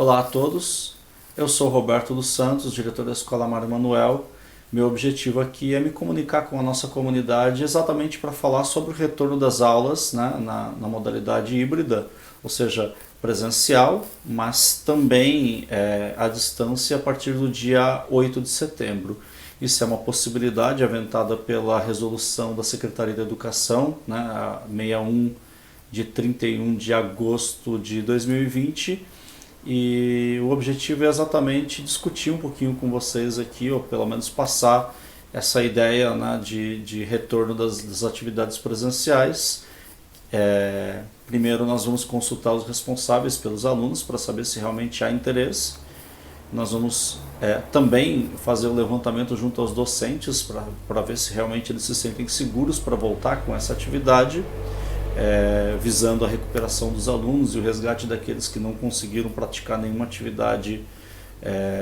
Olá a todos, eu sou Roberto dos Santos, diretor da Escola Mário Manuel. Meu objetivo aqui é me comunicar com a nossa comunidade exatamente para falar sobre o retorno das aulas, né, na modalidade híbrida, ou seja, presencial, mas também à distância a partir do dia 8 de setembro. Isso é uma possibilidade aventada pela resolução da Secretaria da Educação, né, a 61 de 31 de agosto de 2020, e o objetivo é exatamente discutir um pouquinho com vocês aqui, ou pelo menos passar essa ideia, né, de retorno das atividades presenciais. Primeiro nós vamos consultar os responsáveis pelos alunos para saber se realmente há interesse. Nós vamos também fazer o levantamento junto aos docentes para ver se realmente eles se sentem seguros para voltar com essa atividade, visando a recuperação dos alunos e o resgate daqueles que não conseguiram praticar nenhuma atividade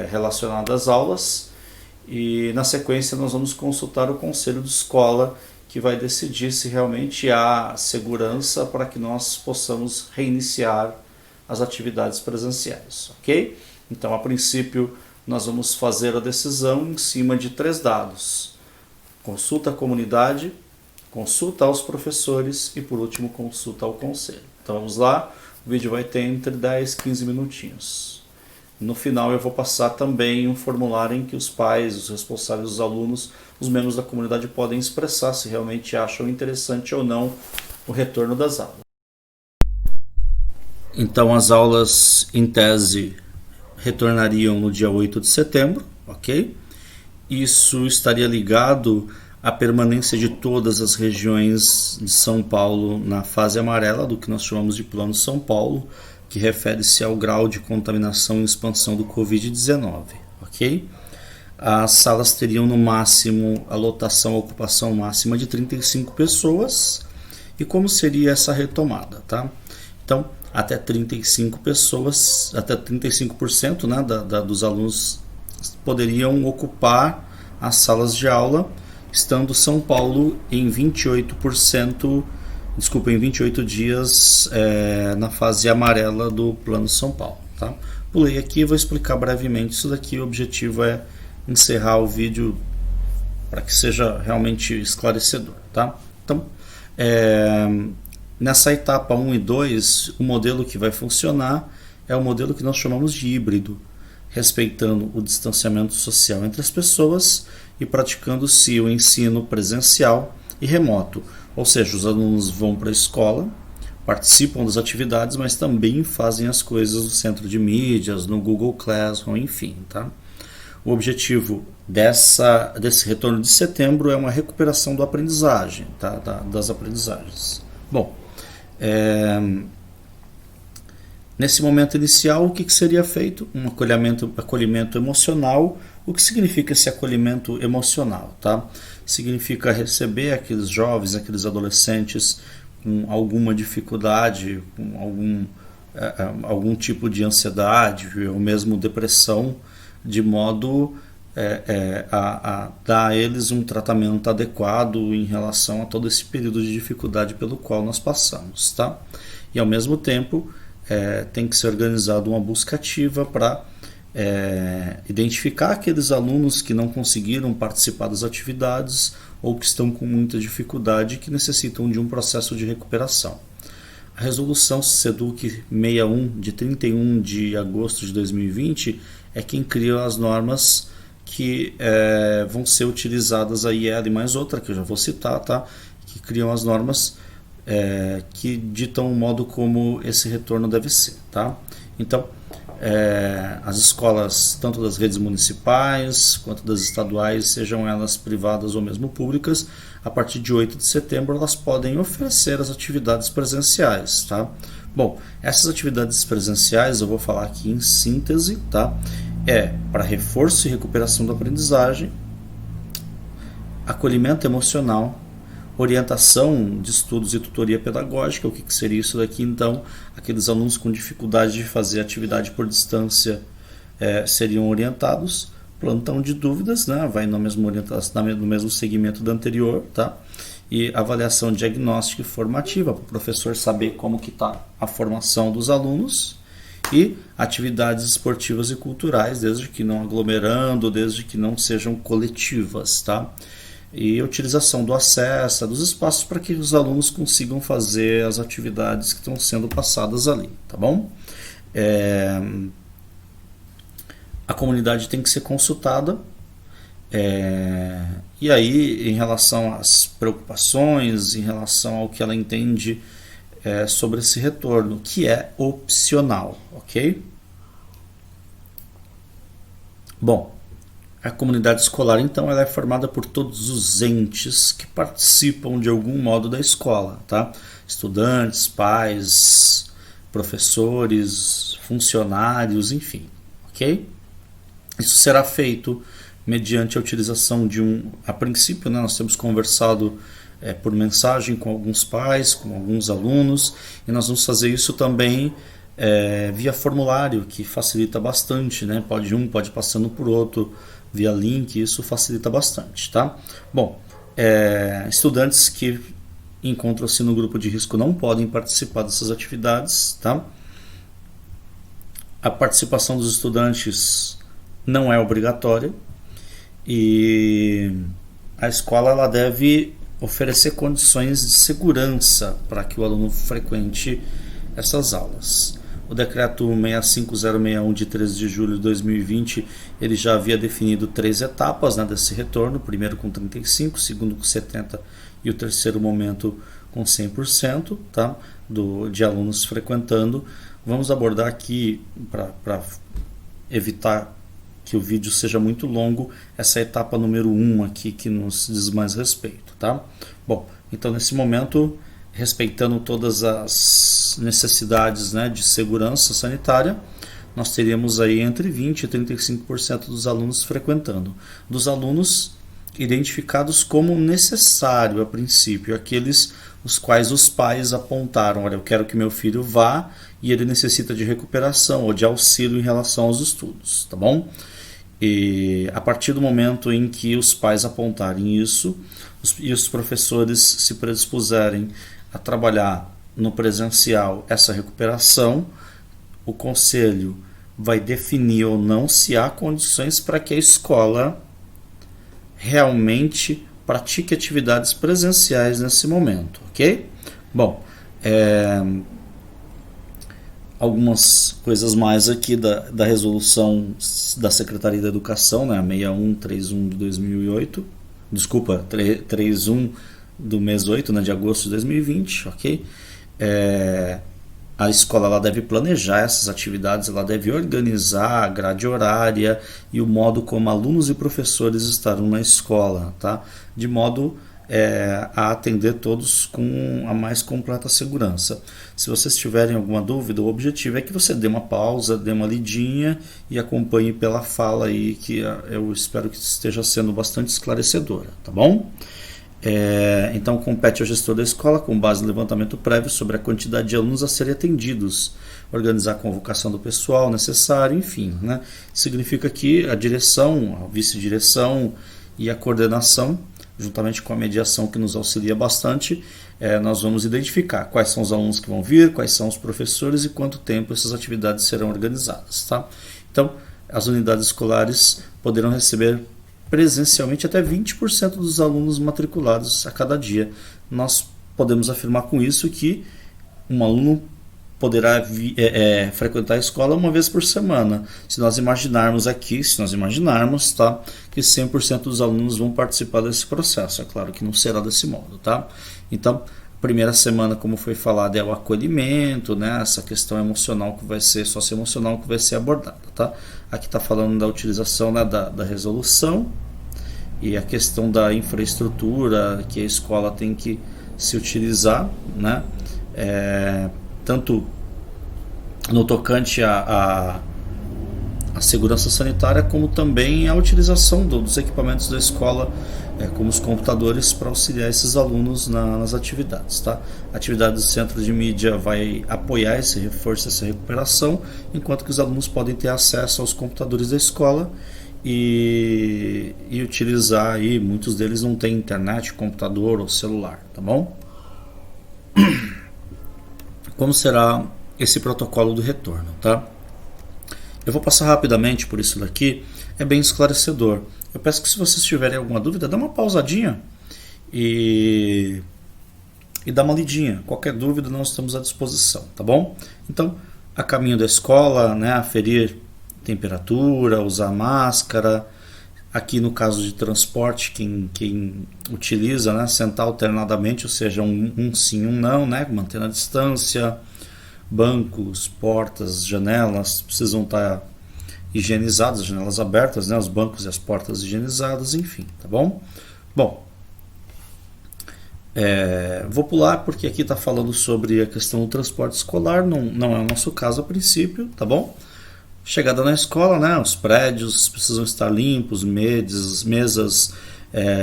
relacionada às aulas. E na sequência nós vamos consultar o conselho de escola, que vai decidir se realmente há segurança para que nós possamos reiniciar as atividades presenciais, ok? Então, a princípio, nós vamos fazer a decisão em cima de 3 dados: consulta à comunidade, consulta aos professores e, por último, consulta ao conselho. Então vamos lá, o vídeo vai ter entre 10 e 15 minutinhos. No final eu vou passar também um formulário em que os pais, os responsáveis dos alunos, os membros da comunidade podem expressar se realmente acham interessante ou não o retorno das aulas. Então as aulas em tese retornariam no dia 8 de setembro, ok? Isso estaria ligado à permanência de todas as regiões de São Paulo na fase amarela, do que nós chamamos de Plano São Paulo, que refere-se ao grau de contaminação e expansão do Covid-19, ok? As salas teriam no máximo a lotação, a ocupação máxima de 35 pessoas. E como seria essa retomada, tá? Então, até 35 pessoas, até 35%, né, dos alunos poderiam ocupar as salas de aula, estando São Paulo em 28 dias na fase amarela do Plano São Paulo, tá? Pulei aqui e vou explicar brevemente isso daqui. O objetivo é encerrar o vídeo para que seja realmente esclarecedor, tá? Então, nessa etapa 1 e 2, o modelo que vai funcionar é o modelo que nós chamamos de híbrido, respeitando o distanciamento social entre as pessoas e praticando-se o ensino presencial e remoto. Ou seja, os alunos vão para a escola, participam das atividades, mas também fazem as coisas no centro de mídias, no Google Classroom, enfim, tá? O objetivo desse retorno de setembro é uma recuperação da aprendizagem, tá? Das aprendizagens. Bom, nesse momento inicial, o que seria feito? Um acolhimento emocional. O que significa esse acolhimento emocional, tá? Significa receber aqueles jovens, aqueles adolescentes com alguma dificuldade, com algum tipo de ansiedade ou mesmo depressão, de modo a dar a eles um tratamento adequado em relação a todo esse período de dificuldade pelo qual nós passamos, tá? E ao mesmo tempo tem que ser organizada uma busca ativa para identificar aqueles alunos que não conseguiram participar das atividades ou que estão com muita dificuldade e que necessitam de um processo de recuperação. A resolução SEDUC 61 de 31 de agosto de 2020 é quem cria as normas que vão ser utilizadas aí, ela e mais outra que eu já vou citar, tá? Que criam as normas que ditam o modo como esse retorno deve ser, tá? Então, as escolas, tanto das redes municipais quanto das estaduais, sejam elas privadas ou mesmo públicas, a partir de 8 de setembro elas podem oferecer as atividades presenciais, tá? Bom, essas atividades presenciais eu vou falar aqui em síntese, tá? Para reforço e recuperação da aprendizagem, acolhimento emocional, orientação de estudos e tutoria pedagógica. O que seria isso daqui? Então, aqueles alunos com dificuldade de fazer atividade por distância seriam orientados. Plantão de dúvidas, né? Vai no mesmo segmento do anterior, tá? E avaliação diagnóstica e formativa, para o professor saber como que está a formação dos alunos. E atividades esportivas e culturais, desde que não aglomerando, desde que não sejam coletivas, tá? E a utilização do acesso, dos espaços para que os alunos consigam fazer as atividades que estão sendo passadas ali, tá bom? A comunidade tem que ser consultada, e aí em relação às preocupações, em relação ao que ela entende sobre esse retorno, que é opcional, ok? Bom, a comunidade escolar, então, ela é formada por todos os entes que participam de algum modo da escola, tá? Estudantes, pais, professores, funcionários, enfim, ok? Isso será feito mediante a utilização de a princípio, né, nós temos conversado por mensagem com alguns pais, com alguns alunos, e nós vamos fazer isso também via formulário, que facilita bastante, né? Pode ir passando por outro via link, isso facilita bastante, tá? Bom, estudantes que encontram-se no grupo de risco não podem participar dessas atividades, tá? A participação dos estudantes não é obrigatória e a escola ela deve oferecer condições de segurança para que o aluno frequente essas aulas. O decreto 65061 de 13 de julho de 2020, ele já havia definido 3 etapas, né, desse retorno, o primeiro com 35%, o segundo com 70% e o terceiro momento com 100%, tá, de alunos frequentando. Vamos abordar aqui, para evitar que o vídeo seja muito longo, essa etapa número 1 aqui que nos diz mais respeito, tá? Bom, então nesse momento, respeitando todas as necessidades, né, de segurança sanitária, nós teríamos aí entre 20% e 35% dos alunos frequentando. Dos alunos identificados como necessário a princípio, aqueles os quais os pais apontaram, olha, eu quero que meu filho vá e ele necessita de recuperação ou de auxílio em relação aos estudos, tá bom? E a partir do momento em que os pais apontarem isso e os professores se predispuserem a trabalhar no presencial essa recuperação, o conselho vai definir ou não se há condições para que a escola realmente pratique atividades presenciais nesse momento, ok? Bom, algumas coisas mais aqui da resolução da Secretaria da Educação, né, 6131 de 2008, desculpa, 31 do mês 8, né, de agosto de 2020, ok? A escola ela deve planejar essas atividades, ela deve organizar a grade horária e o modo como alunos e professores estarão na escola, tá? De modo a atender todos com a mais completa segurança. Se vocês tiverem alguma dúvida, o objetivo é que você dê uma pausa, dê uma lidinha e acompanhe pela fala aí, que eu espero que esteja sendo bastante esclarecedora, tá bom? Então compete ao gestor da escola, com base no levantamento prévio sobre a quantidade de alunos a serem atendidos, organizar a convocação do pessoal necessário, enfim, né? Significa que a direção, a vice-direção e a coordenação, juntamente com a mediação que nos auxilia bastante, nós vamos identificar quais são os alunos que vão vir, quais são os professores e quanto tempo essas atividades serão organizadas, tá? Então, as unidades escolares poderão receber presencialmente até 20% dos alunos matriculados a cada dia. Nós podemos afirmar com isso que um aluno poderá frequentar a escola uma vez por semana. Se nós imaginarmos, tá, que 100% dos alunos vão participar desse processo. É claro que não será desse modo, tá? Então, a primeira semana, como foi falado, é o acolhimento, né? Essa questão emocional que vai ser, socioemocional que vai ser abordada, tá? Aqui está falando da utilização, né, da resolução e a questão da infraestrutura que a escola tem que se utilizar, né? Tanto no tocante à segurança sanitária, como também a utilização dos equipamentos da escola, como os computadores, para auxiliar esses alunos nas atividades, tá? A atividade do Centro de Mídia vai apoiar esse reforço, essa recuperação, enquanto que os alunos podem ter acesso aos computadores da escola e utilizar aí, muitos deles não têm internet, computador ou celular, tá bom? Como será esse protocolo do retorno, tá? Eu vou passar rapidamente por isso daqui, é bem esclarecedor. Eu peço que, se vocês tiverem alguma dúvida, dá uma pausadinha e dá uma lidinha. Qualquer dúvida, nós estamos à disposição, tá bom? Então, a caminho da escola, né, aferir temperatura, usar máscara. Aqui no caso de transporte, quem utiliza, né, sentar alternadamente, ou seja, um sim, um não, né, mantendo a distância. Bancos, portas, janelas precisam estar higienizadas, janelas abertas, né, os bancos e as portas higienizadas, enfim, tá bom? Bom, vou pular porque aqui está falando sobre a questão do transporte escolar, não é o nosso caso a princípio, tá bom? Chegada na escola, né, os prédios precisam estar limpos, mesas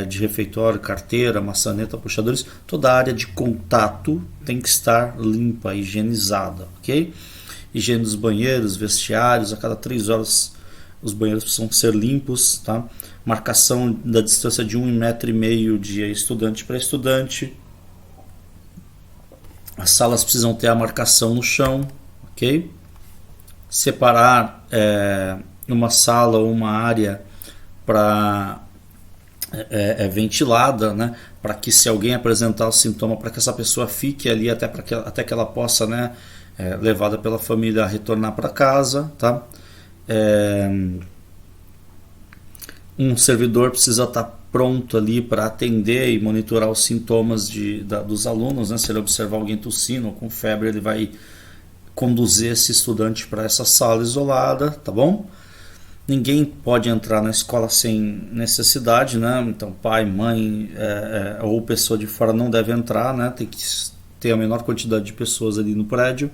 de refeitório, carteira, maçaneta, puxadores, toda a área de contato tem que estar limpa, higienizada, ok? Higiene dos banheiros, vestiários, a cada 3 horas os banheiros precisam ser limpos, tá? Marcação da distância de 1,5 m de estudante para estudante. As salas precisam ter a marcação no chão, ok? Separar uma sala ou uma área para ventilada, né? Para que, se alguém apresentar o sintoma, para que essa pessoa fique ali até que ela possa, né, levada pela família a retornar para casa, tá? Um servidor precisa estar pronto ali para atender e monitorar os sintomas dos alunos, né? Se ele observar alguém tossindo ou com febre, ele vai conduzir esse estudante para essa sala isolada, tá bom? Ninguém pode entrar na escola sem necessidade, né? Então, pai, mãe ou pessoa de fora não deve entrar, né? Tem que ter a menor quantidade de pessoas ali no prédio.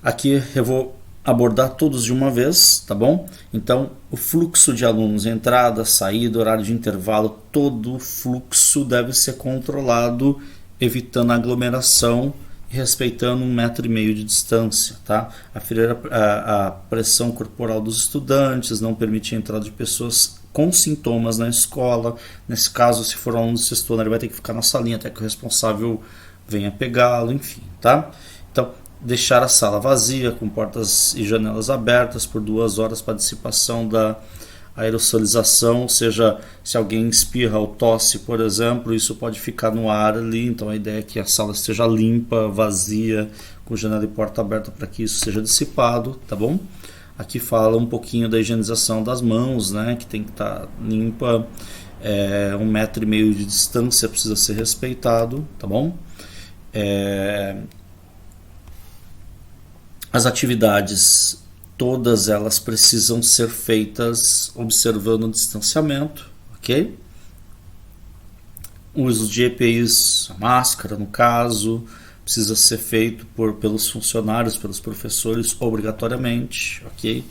Aqui eu vou abordar todos de uma vez, tá bom? Então, o fluxo de alunos, entrada, saída, horário de intervalo, todo o fluxo deve ser controlado, evitando aglomeração, respeitando 1,5 m de distância, tá? Aferir a pressão corporal dos estudantes, não permitir a entrada de pessoas com sintomas na escola. Nesse caso, se for um aluno do sexto ano, ele vai ter que ficar na salinha até que o responsável venha pegá-lo, enfim, tá? Então, deixar a sala vazia, com portas e janelas abertas por 2 horas para dissipação da aerosolização, ou seja, se alguém espirra ou tosse, por exemplo, isso pode ficar no ar ali. Então a ideia é que a sala esteja limpa, vazia, com janela e porta aberta para que isso seja dissipado, tá bom? Aqui fala um pouquinho da higienização das mãos, né, que tem que estar limpa, 1,5 m de distância precisa ser respeitado, tá bom? As atividades, todas elas precisam ser feitas observando o distanciamento, ok? O uso de EPIs, a máscara no caso, precisa ser feito pelos funcionários, pelos professores, obrigatoriamente, ok?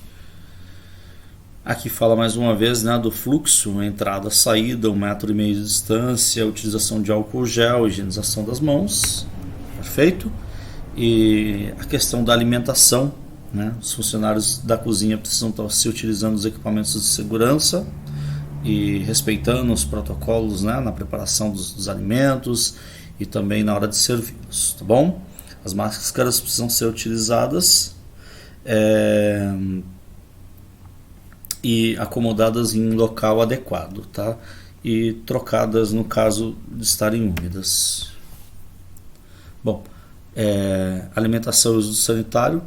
Aqui fala mais uma vez, né, do fluxo, entrada, saída, 1,5 m de distância, utilização de álcool gel, higienização das mãos, perfeito? E a questão da alimentação, né? Os funcionários da cozinha precisam estar se utilizando os equipamentos de segurança e respeitando os protocolos, né, na preparação dos alimentos e também na hora de servi-los, tá bom? As máscaras precisam ser utilizadas e acomodadas em local adequado, tá? E trocadas no caso de estarem úmidas. Bom, alimentação e uso sanitário.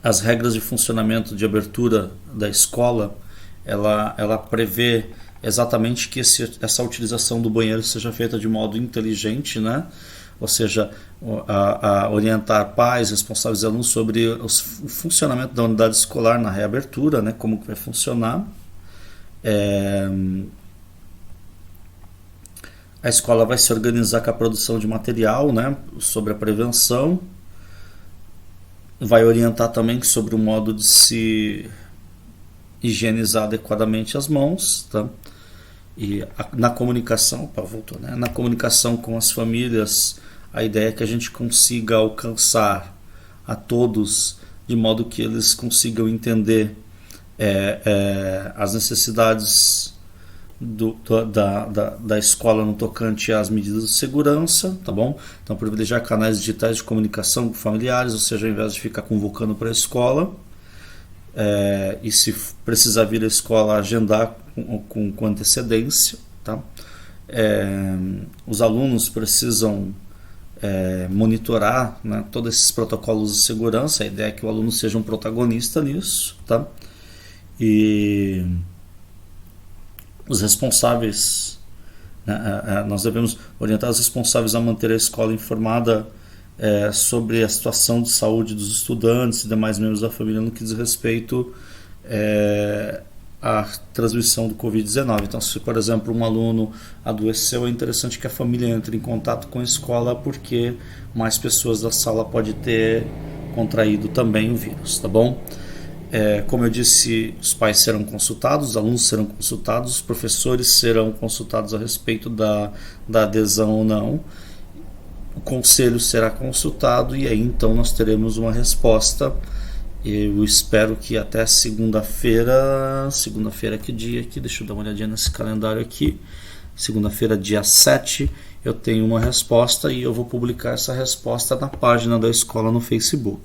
As regras de funcionamento de abertura da escola, ela prevê exatamente que essa utilização do banheiro seja feita de modo inteligente, né? Ou seja, a orientar pais, responsáveis e alunos sobre o funcionamento da unidade escolar na reabertura, né? Como que vai funcionar. A escola vai se organizar com a produção de material, né, sobre a prevenção. Vai orientar também sobre o modo de se higienizar adequadamente as mãos, tá? E na comunicação, né, na comunicação com as famílias, a ideia é que a gente consiga alcançar a todos de modo que eles consigam entender as necessidades da escola no tocante às medidas de segurança, tá bom? Então, privilegiar canais digitais de comunicação com familiares, ou seja, ao invés de ficar convocando para a escola, e se precisar vir à escola, agendar com antecedência, tá? Os alunos precisam monitorar, né, todos esses protocolos de segurança. A ideia é que o aluno seja um protagonista nisso, tá? E os responsáveis, né, nós devemos orientar os responsáveis a manter a escola informada sobre a situação de saúde dos estudantes e demais membros da família no que diz respeito à transmissão do Covid-19. Então, se, por exemplo, um aluno adoeceu, é interessante que a família entre em contato com a escola, porque mais pessoas da sala podem ter contraído também o vírus, tá bom? Como eu disse, os pais serão consultados, os alunos serão consultados, os professores serão consultados a respeito da adesão ou não. O conselho será consultado e aí então nós teremos uma resposta. Eu espero que até segunda-feira, que dia aqui? Deixa eu dar uma olhadinha nesse calendário aqui. Segunda-feira, dia 7, eu tenho uma resposta e eu vou publicar essa resposta na página da escola no Facebook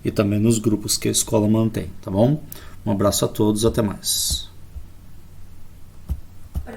e também nos grupos que a escola mantém, tá bom? Um abraço a todos, até mais.